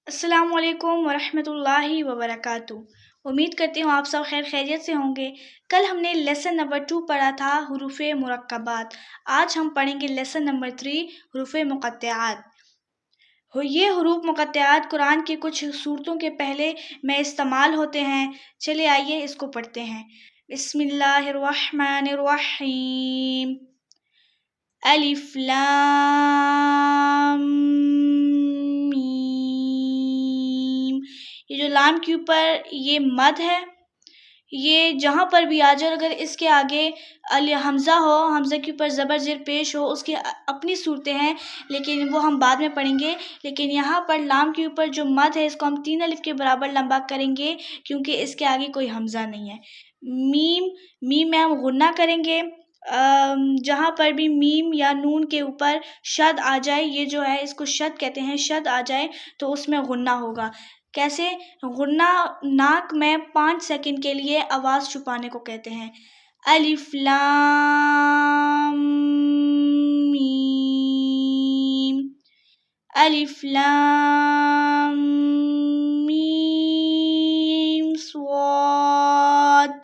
अस्सलाम वालेकुम वरहमतुल्लाहि वबरकातुहू। उम्मीद करती हूँ आप सब खैर खैरियत से होंगे। कल हमने लेसन नंबर 2 पढ़ा था हुरूफ़े मुरक्कबात। आज हम पढ़ेंगे लेसन नंबर 3 हुरूफ़े मुक़त्तआत। ये हुरूफ मुक़त्तआत कुरान की कुछ सूरतों के पहले में इस्तेमाल होते हैं। चलिए आइए इसको पढ़ते हैं। बिस्मिल्लाहिर्रहमानिर्रहीम। अलिफ लाम मीम। ये जो लाम के ऊपर ये मद है, ये जहाँ पर भी आ जाए, अगर इसके आगे अल हमज़ा हो, हमज़े के ऊपर ज़बर ज़ेर पेश हो, उसकी अपनी सूरतें हैं, लेकिन वो हम बाद में पढ़ेंगे। लेकिन यहाँ पर लाम के ऊपर जो मद है, इसको हम 3 अलिफ के बराबर लंबा करेंगे क्योंकि इसके आगे कोई हमज़ा नहीं है। मीम में हम गुन्ना करेंगे। जहाँ पर भी मीम या नून के ऊपर शद आ जाए, ये जो है इसको शद कहते हैं, शद आ जाए तो उसमें गुन्ना होगा। कैसे? गुन्ना नाक में 5 सेकंड के लिए आवाज़ छुपाने को कहते हैं। अलिफ लाम मीम, अलिफ लाम मीम स्वाद,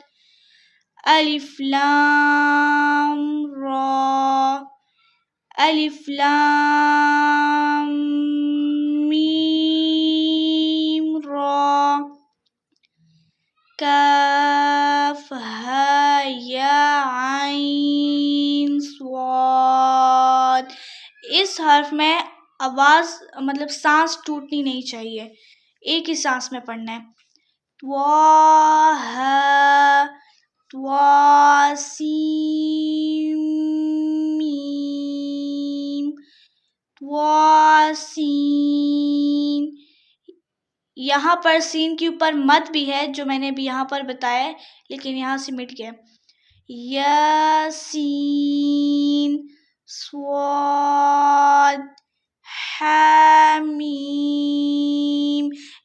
अलिफ लाम रा, अलिफ लाम मीम रा, काफ हा या आइन स्वाद। इस हर्फ में आवाज़ मतलब सांस टूटनी नहीं चाहिए, एक ही सांस में पढ़ना है। त्वाहा, त्वासीन मीम, त्वासीन। यहाँ पर सीन के ऊपर मद भी है, जो मैंने भी यहाँ पर बताया है, लेकिन यहाँ से मिट गया। यासीन स्वाद हामीम।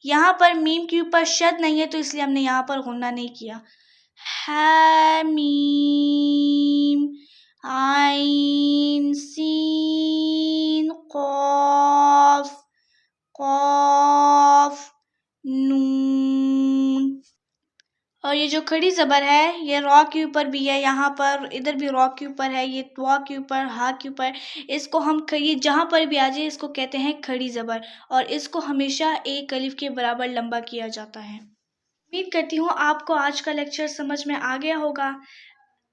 यहाँ पर मीम के ऊपर शद नहीं है, तो इसलिए हमने यहाँ पर गुन्ना नहीं किया। हामीम आइन सीन क़ाफ, क़ाफ नून। और ये जो खड़ी ज़बर है, ये रॉ के ऊपर भी है, यहाँ पर इधर भी रॉ के ऊपर है, ये त्वा के ऊपर, हा के ऊपर। इसको हम ये जहाँ पर भी आ जाए इसको कहते हैं खड़ी ज़बर, और इसको हमेशा एक अलिफ के बराबर लंबा किया जाता है। उम्मीद करती हूँ आपको आज का लेक्चर समझ में आ गया होगा।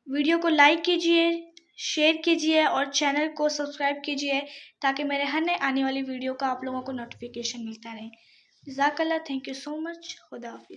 वीडियो को लाइक कीजिए, शेयर कीजिए और चैनल को सब्सक्राइब कीजिए ताकि मेरे हर नए आने वाली वीडियो का आप लोगों को नोटिफिकेशन मिलता रहे। जज़ाकल्लाह, थैंक यू सो मच। खुदा हाफिज़।